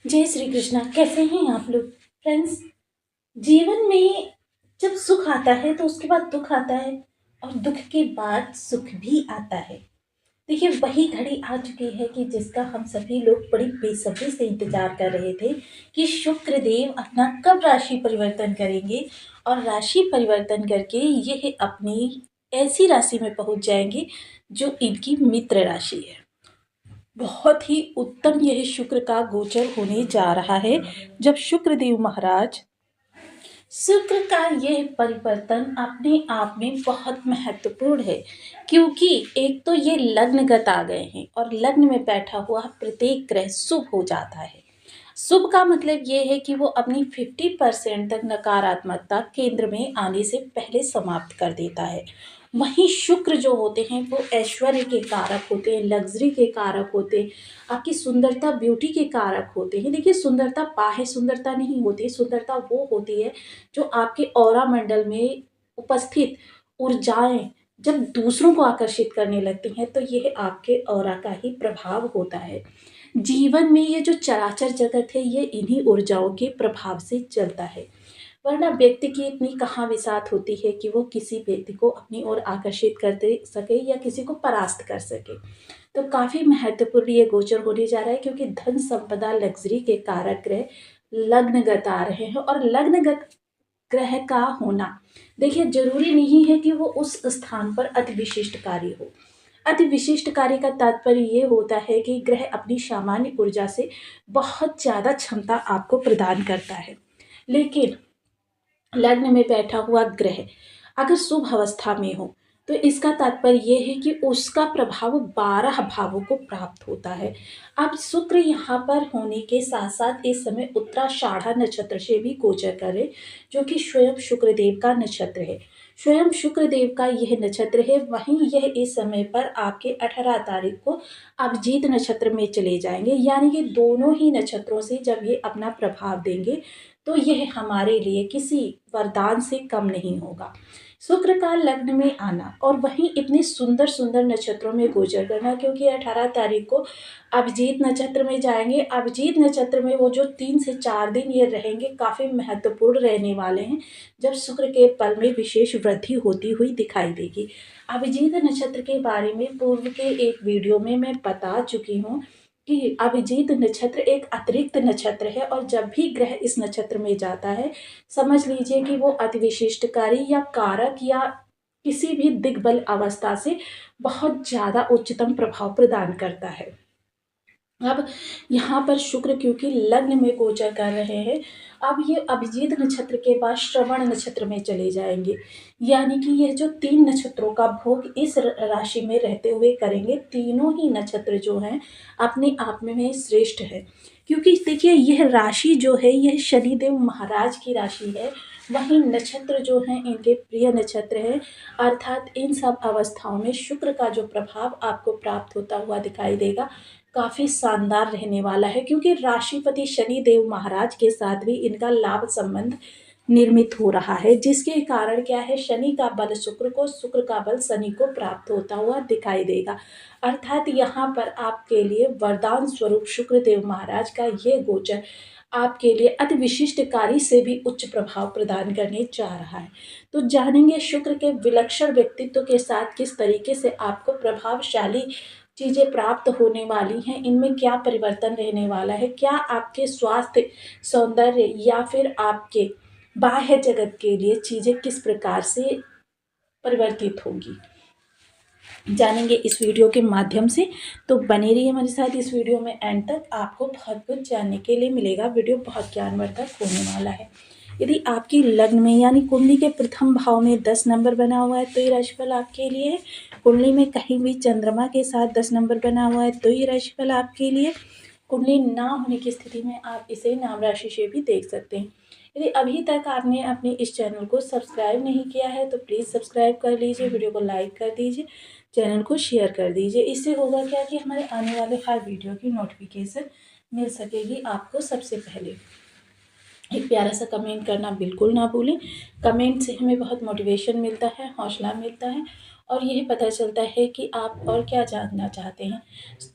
जय श्री कृष्णा। कैसे हैं आप लोग फ्रेंड्स? जीवन में जब सुख आता है तो उसके बाद दुख आता है, और दुख के बाद सुख भी आता है। देखिए, वही घड़ी आ चुकी है कि जिसका हम सभी लोग बड़ी बेसब्री से इंतजार कर रहे थे कि शुक्र देव अपना कब राशि परिवर्तन करेंगे, और राशि परिवर्तन करके यह अपनी ऐसी राशि में पहुंच जाएंगे जो इनकी मित्र राशि है। बहुत ही उत्तम यह शुक्र का गोचर होने जा रहा है, जब शुक्र देव महाराज, शुक्र का यह परिवर्तन अपने आप में बहुत महत्वपूर्ण है। क्योंकि एक तो ये लग्नगत आ गए हैं, और लग्न में बैठा हुआ प्रत्येक ग्रह शुभ हो जाता है। शुभ का मतलब ये है कि वो अपनी 50% तक नकारात्मकता केंद्र में आने से पहले समाप्त कर देता है। वहीं शुक्र जो होते हैं वो ऐश्वर्य के कारक होते हैं, लग्जरी के कारक होते हैं, आपकी सुंदरता ब्यूटी के कारक होते हैं। देखिए, सुंदरता बाह्य सुंदरता नहीं होती, सुंदरता वो होती है जो आपके ऑरा मंडल में उपस्थित ऊर्जाएं जब दूसरों को आकर्षित करने लगती हैं, तो यह आपके ऑरा का ही प्रभाव होता है। जीवन में ये जो चराचर जगत है, ये इन्हीं ऊर्जाओं के प्रभाव से चलता है। वरना व्यक्ति की इतनी कहाँ विसात होती है कि वो किसी व्यक्ति को अपनी ओर आकर्षित कर दे सके या किसी को परास्त कर सके। तो काफी महत्वपूर्ण ये गोचर होने जा रहा है, क्योंकि धन संपदा लग्जरी के कारक ग्रह लग्नगत आ रहे हैं। और लग्नगत ग्रह का होना, देखिए, जरूरी नहीं है कि वो उस स्थान पर अति विशिष्ट कार्य हो। अति विशिष्ट कार्य का तात्पर्य ये होता है कि ग्रह अपनी सामान्य ऊर्जा से बहुत ज्यादा क्षमता आपको प्रदान करता है। लेकिन लग्न में बैठा हुआ ग्रह अगर शुभ अवस्था में हो, तो इसका तात्पर्य यह है कि उसका प्रभाव 12 भावों को प्राप्त होता है। अब शुक्र यहाँ पर होने के साथ साथ इस समय उत्तराषाढ़ा नक्षत्र से भी गोचर करे, जो कि स्वयं शुक्रदेव का नक्षत्र है। स्वयं शुक्रदेव का यह नक्षत्र है। वहीं यह इस समय पर आपके 18 तारीख को अभिजीत नक्षत्र में चले जाएंगे। यानी कि दोनों ही नक्षत्रों से जब ये अपना प्रभाव देंगे, तो यह हमारे लिए किसी वरदान से कम नहीं होगा। शुक्र का लग्न में आना और वहीं इतने सुंदर सुंदर नक्षत्रों में गोचर करना, क्योंकि 18 तारीख को अभिजीत नक्षत्र में जाएंगे। अभिजीत नक्षत्र में वो जो 3 से 4 दिन ये रहेंगे, काफी महत्वपूर्ण रहने वाले हैं, जब शुक्र के बल में विशेष वृद्धि होती हुई दिखाई देगी। अभिजीत नक्षत्र के बारे में पूर्व के एक वीडियो में मैं बता चुकी हूँ कि अभिजीत नक्षत्र एक अतिरिक्त नक्षत्र है, और जब भी ग्रह इस नक्षत्र में जाता है, समझ लीजिए कि वो अति विशिष्टकारी या कारक या किसी भी दिग्बल अवस्था से बहुत ज्यादा उच्चतम प्रभाव प्रदान करता है। अब यहाँ पर शुक्र क्योंकि लग्न में गोचर कर रहे हैं, अब ये अभिजीत नक्षत्र के बाद श्रवण नक्षत्र में चले जाएंगे। यानी कि यह जो 3 नक्षत्रों का भोग इस राशि में रहते हुए करेंगे। तीनों ही नक्षत्र जो हैं अपने आप में श्रेष्ठ है, क्योंकि देखिए, यह राशि जो है यह शनिदेव महाराज की राशि है। वहीं नक्षत्र जो हैं इनके प्रिय नक्षत्र है। अर्थात इन सब अवस्थाओं में शुक्र का जो प्रभाव आपको प्राप्त होता हुआ दिखाई देगा, काफी शानदार रहने वाला है। क्योंकि राशिपति शनि देव महाराज के साथ भी इनका लाभ संबंध निर्मित हो रहा है, जिसके कारण क्या है, शनि का बल शुक्र को, शुक्र का बल शनि को प्राप्त होता हुआ दिखाई देगा। अर्थात यहाँ पर आपके लिए वरदान स्वरूप शुक्र देव महाराज का ये गोचर आपके लिए अति विशिष्ट कार्य से भी उच्च प्रभाव प्रदान करने जा रहा है। तो जानेंगे शुक्र के विलक्षण व्यक्तित्व के साथ किस तरीके से आपको प्रभावशाली चीजें प्राप्त होने वाली हैं, इनमें क्या परिवर्तन रहने वाला है, क्या आपके स्वास्थ्य, सौंदर्य या फिर आपके बाह्य जगत के लिए चीजें किस प्रकार से परिवर्तित होंगी, जानेंगे इस वीडियो के माध्यम से। तो बने रहिए हमारे साथ इस वीडियो में एंड तक, आपको बहुत कुछ जानने के लिए मिलेगा। वीडियो बहुत ज्ञानवर्धक होने वाला है। यदि आपकी लग्न में यानी कुंडली के प्रथम भाव में 10 नंबर बना हुआ है, तो ये राशिफल आपके लिए है। कुंडली में कहीं भी चंद्रमा के साथ 10 नंबर बना हुआ है, तो ये राशिफल आपके लिए। कुंडली ना होने की स्थिति में आप इसे नाम राशि से भी देख सकते हैं। यदि अभी तक आपने अपने इस चैनल को सब्सक्राइब नहीं किया है, तो प्लीज़ सब्सक्राइब कर लीजिए, वीडियो को लाइक कर दीजिए, चैनल को शेयर कर दीजिए। इससे होगा क्या कि हमारे आने वाले हर वीडियो की नोटिफिकेशन मिल सकेगी आपको सबसे पहले। एक प्यारा सा कमेंट करना बिल्कुल ना भूलें। कमेंट से हमें बहुत मोटिवेशन मिलता है, हौसला मिलता है, और यह पता चलता है कि आप और क्या जानना चाहते हैं।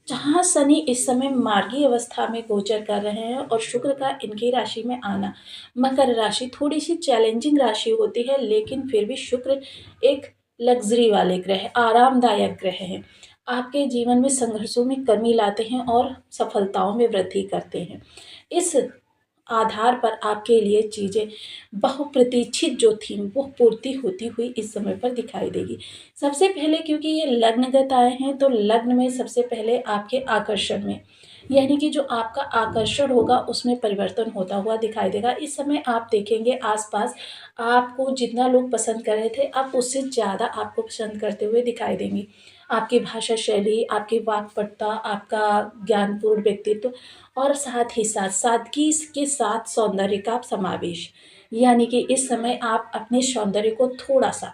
जहाँ शनि इस समय मार्गी अवस्था में गोचर कर रहे हैं और शुक्र का इनकी राशि में आना, मकर राशि थोड़ी सी चैलेंजिंग राशि होती है, लेकिन फिर भी शुक्र एक लग्जरी वाले ग्रह, आरामदायक ग्रह हैं। आपके जीवन में संघर्षों में कमी लाते हैं और सफलताओं में वृद्धि करते हैं। इस आधार पर आपके लिए चीज़ें बहुप्रतीक्षित जो थी वो पूर्ति होती हुई इस समय पर दिखाई देगी। सबसे पहले क्योंकि ये लग्नगत आए हैं, तो लग्न में सबसे पहले आपके आकर्षण में, यानी कि जो आपका आकर्षण होगा उसमें परिवर्तन होता हुआ दिखाई देगा। इस समय आप देखेंगे आस-पास आपको जितना लोग पसंद कर रहे थे, अब उससे ज़्यादा आपको पसंद करते हुए दिखाई देंगे। आपकी भाषा शैली, आपकी वाक्पटुता, आपका ज्ञानपूर्ण व्यक्तित्व और साथ ही साथ सादगी के साथ सौंदर्य का समावेश, यानी कि इस समय आप अपने सौंदर्य को थोड़ा-सा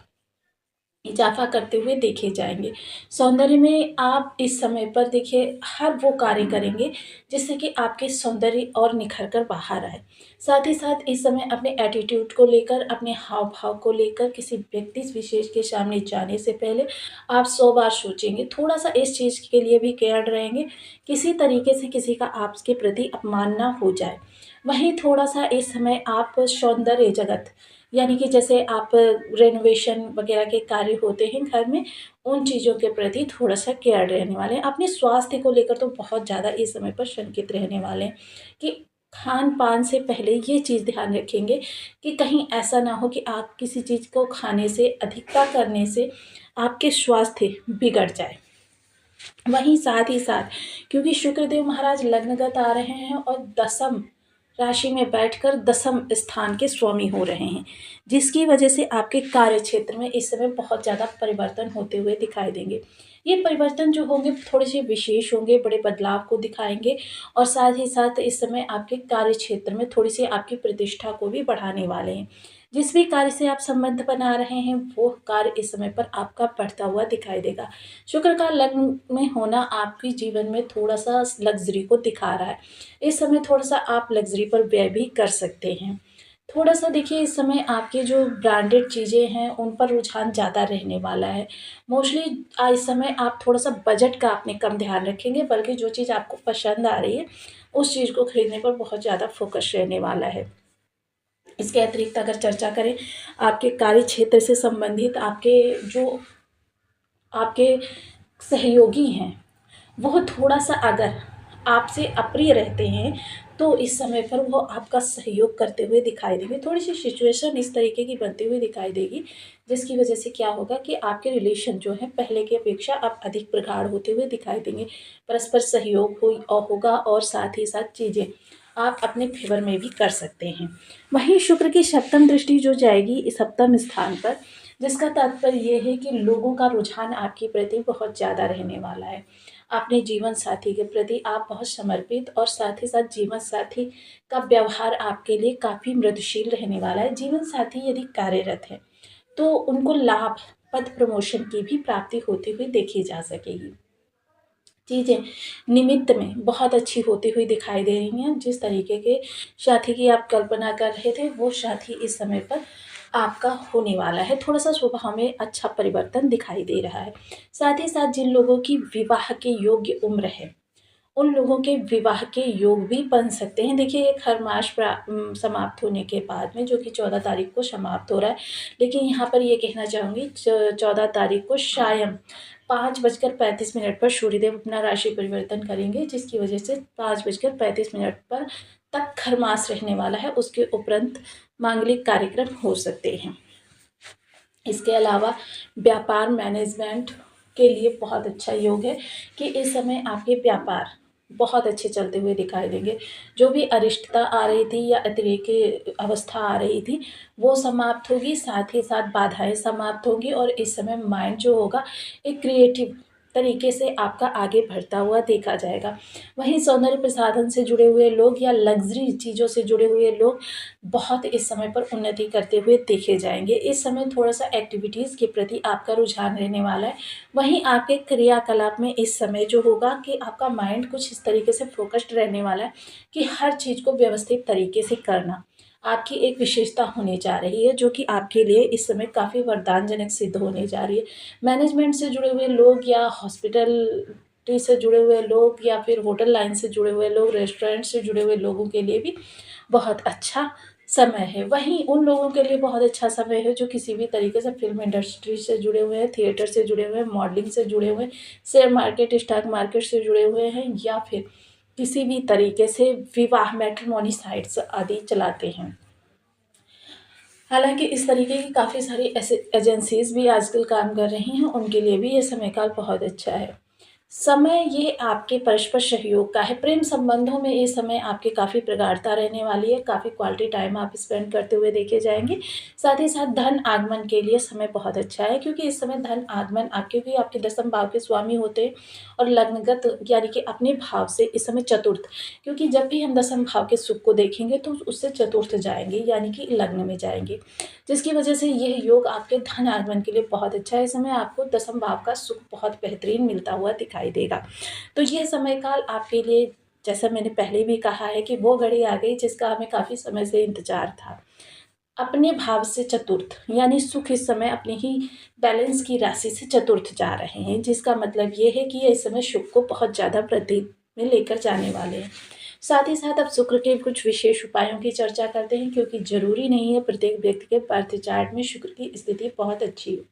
इज़ाफ़ा करते हुए देखे जाएँगे। सौंदर्य में आप इस समय पर देखिए हर वो कार्य करेंगे जिससे कि आपके सौंदर्य और निखर कर बाहर आए। साथ ही साथ इस समय अपने एटीट्यूड को लेकर, अपने हाव-भाव को लेकर किसी व्यक्ति विशेष के सामने जाने से पहले आप 100 बार सोचेंगे। थोड़ा-सा इस चीज़ के लिए भी केयर्ड रहेंगे, किसी तरीके से किसी का आपके प्रति अपमान ना हो जाए। वहीं थोड़ा-सा इस समय आप सौंदर्य जगत, यानी कि जैसे आप रेनोवेशन वगैरह के कार्य होते हैं घर में, उन चीज़ों के प्रति थोड़ा-सा केयर्ड रहने वाले हैं। अपने स्वास्थ्य को लेकर तो बहुत ज़्यादा इस समय पर शंकित रहने वाले हैं कि खान-पान से पहले ये चीज़ ध्यान रखेंगे कि कहीं ऐसा ना हो कि आप किसी चीज़ को खाने से, अधिकता करने से आपके स्वास्थ्य बिगड़ जाए। वहीं साथ ही साथ क्योंकि शुक्रदेव महाराज लग्नगत आ रहे हैं और दसम राशि में बैठकर दसम स्थान के स्वामी हो रहे हैं, जिसकी वजह से आपके कार्य क्षेत्र में इस समय बहुत ज़्यादा परिवर्तन होते हुए दिखाई देंगे। ये परिवर्तन जो होंगे थोड़े से विशेष होंगे, बड़े बदलाव को दिखाएँगे और साथ ही साथ इस समय आपके कार्य क्षेत्र में थोड़ी-सी आपकी प्रतिष्ठा को भी बढ़ाने वाले हैं। जिस भी कार्य से आप संबंध बना रहे हैं, वो कार्य इस समय पर आपका बढ़ता हुआ दिखाई देगा। शुक्र का लग्न में होना आपके जीवन में थोड़ा-सा लग्ज़री को दिखा रहा है। इस समय थोड़ा-सा आप लग्ज़री पर व्यय भी कर सकते हैं। थोड़ा-सा देखिए इस समय आपके जो ब्रांडेड चीज़ें हैं, उन पर रुझान ज़्यादा रहने वाला है। मोस्टली इस समय आप थोड़ा-सा बजट का आपने कम ध्यान रखेंगे, बल्कि जो चीज़ आपको पसंद आ रही है, उस चीज़ को खरीदने पर बहुत ज़्यादा फ़ोकस रहने वाला है। इसके अतिरिक्त अगर चर्चा करें आपके कार्य क्षेत्र से संबंधित आपके सहयोगी हैं, वो थोड़ा-सा अगर आपसे अप्रिय रहते हैं, तो इस समय पर वो आपका सहयोग करते हुए दिखाई देंगे। थोड़ी-सी सिचुएशन इस तरीके की बनती हुई दिखाई देगी, जिसकी वजह से क्या होगा कि आपके रिलेशन जो हैं पहले की अपेक्षा अब अधिक प्रगाढ़ होते हुए दिखाई देंगे। परस्पर सहयोग होगा और साथ ही साथ चीज़ें आप अपने फ़ेवर में भी कर सकते हैं। वहीं शुक्र की सप्तम दृष्टि जो जाएगी इस सप्तम स्थान पर, जिसका तात्पर्य ये है कि लोगों का रुझान आपके प्रति बहुत ज़्यादा रहने वाला है। अपने जीवन साथी के प्रति आप बहुत समर्पित और साथ ही साथ जीवन साथी का व्यवहार आपके लिए काफ़ी मृदुशील रहने वाला है। जीवन साथी यदि कार्यरत है, तो उनको लाभ, पद प्रमोशन की भी प्राप्ति होती हुई देखी जा सकेगी। चीज़ें निमित्त में बहुत अच्छी होती हुई दिखाई दे रही हैं। जिस तरीके के साथी की आप कल्पना कर रहे थे, वो साथी इस समय पर आपका होने वाला है। थोड़ा-सा स्वभाव में अच्छा परिवर्तन दिखाई दे रहा है। साथ ही साथ जिन लोगों की विवाह के योग्य उम्र है, उन लोगों के विवाह के योग भी बन सकते हैं। देखिए एक हर मास समाप्त होने के बाद में जो कि 14 तारीख को समाप्त हो रहा है, लेकिन यहाँ पर ये कहना चाहूँगी 14 तारीख को सायं 5:35 पर सूर्यदेव अपना राशि परिवर्तन करेंगे, जिसकी वजह से 5:35 पर तक खरमास रहने वाला है। उसके उपरांत मांगलिक कार्यक्रम हो सकते हैं। इसके अलावा व्यापार मैनेजमेंट के लिए बहुत अच्छा योग है कि इस समय आपके व्यापार बहुत अच्छे चलते हुए दिखाई देंगे। जो भी अरिष्टता आ रही थी या अतिरेकी अवस्था आ रही थी, वो समाप्त होगी, साथ ही साथ बाधाएँ समाप्त होंगी और इस समय माइंड जो होगा एक क्रिएटिव तरीके से आपका आगे बढ़ता हुआ देखा जाएगा। वहीं सौंदर्य प्रसाधन से जुड़े हुए लोग या लग्ज़री चीज़ों से जुड़े हुए लोग बहुत इस समय पर उन्नति करते हुए देखे जाएँगे। इस समय थोड़ा-सा एक्टिविटीज़ के प्रति आपका रुझान रहने वाला है। वहीं आपके क्रियाकलाप में इस समय जो होगा कि आपका माइंड कुछ इस तरीके से फ़ोकस्ड रहने वाला है कि हर चीज़ को व्यवस्थित तरीके से करना। आपकी एक विशेषता होने जा रही है, जो कि आपके लिए इस समय काफ़ी वरदानजनक सिद्ध होने जा रही है। मैनेजमेंट से जुड़े हुए लोग या हॉस्पिटैलिटी से जुड़े हुए लोग या फिर होटल लाइन से जुड़े हुए लोग, रेस्टोरेंट से जुड़े हुए लोगों के लिए भी बहुत अच्छा समय है। वहीं उन लोगों के लिए बहुत अच्छा समय है जो किसी भी तरीके से फ़िल्म इंडस्ट्री से जुड़े हुए हैं, थिएटर से जुड़े हुए हैं, मॉडलिंग से जुड़े हुए हैं, शेयर मार्केट, स्टॉक मार्केट से जुड़े हुए हैं या फिर किसी भी तरीके से विवाह, मैट्रिमोनी साइट्स आदि चलाते हैं। हालाँकि इस तरीके की काफ़ी सारी ऐसे एजेंसीज़ भी आजकल काम कर रही हैं, उनके लिए भी ये समय काल बहुत अच्छा है। समय ये आपके परस्पर सहयोग का है, प्रेम संबंधों में ये समय आपकी काफ़ी प्रगाढ़ता रहने वाली है, काफ़ी क्वालिटी टाइम आप स्पेंड करते हुए देखे जाएँगे। साथ ही साथ धन आगमन के लिए समय बहुत अच्छा है क्योंकि इस समय धन आगमन आप क्योंकि आपके दसम भाव के स्वामी होते हैं और लग्नगत यानी कि अपने भाव से इस समय चतुर्थ क्योंकि जब भी हम दसम भाव के सुख को देखेंगे तो उससे चतुर्थ जाएँगे यानी कि लग्न में जाएँगे। जिसकी वजह से यह योग आपके धन आगमन के लिए बहुत अच्छा है। इस समय आपको दसम भाव का सुख बहुत बेहतरीन मिलता हुआ दिखाई देगा। तो यह समय काल आपके लिए जैसा मैंने पहले भी कहा है कि वो घड़ी आ गई जिसका हमें काफ़ी समय से इंतज़ार था। अपने भाव से चतुर्थ यानी सुख इस समय अपने ही बैलेंस की राशि से चतुर्थ जा रहे हैं, जिसका मतलब ये है कि ये इस समय सुख को बहुत ज़्यादा वृद्धि में लेकर जाने वाले हैं। साथ ही साथ अब शुक्र के कुछ विशेष उपायों की चर्चा करते हैं क्योंकि ज़रूरी नहीं है प्रत्येक व्यक्ति के बर्थ चार्ट में शुक्र की स्थिति बहुत अच्छी हो।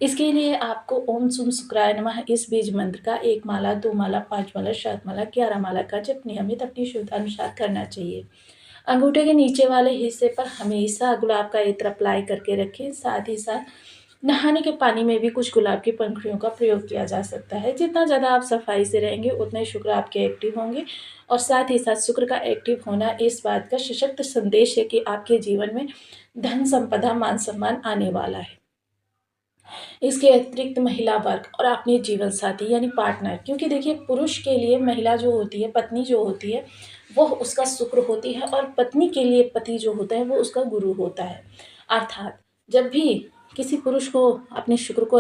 इसके लिए आपको ओम सुम शुक्राय नमः इस बीज मंत्र का 1 माला, 2 माला, 5 माला, 7 माला, 11 माला का जप नियमित अपनी शुद्ध अनुसार करना चाहिए। अंगूठे के नीचे वाले हिस्से पर हमेशा गुलाब का इत्र अप्लाई करके रखें। साथ ही साथ नहाने के पानी में भी कुछ गुलाब की पंखुड़ियों का प्रयोग किया जा सकता है। जितना ज़्यादा आप सफाई से रहेंगे उतने शुक्र आपके एक्टिव होंगे और साथ ही साथ शुक्र का एक्टिव होना इस बात का सशक्त संदेश है कि आपके जीवन में धन संपदा मान सम्मान आने वाला है। इसके अतिरिक्त महिला वर्ग और अपने जीवन साथी यानी पार्टनर क्योंकि देखिए पुरुष के लिए महिला जो होती है, पत्नी जो होती है, वो उसका शुक्र होती है और पत्नी के लिए पति जो होता है वो उसका गुरु होता है। अर्थात जब भी किसी पुरुष को अपने शुक्र को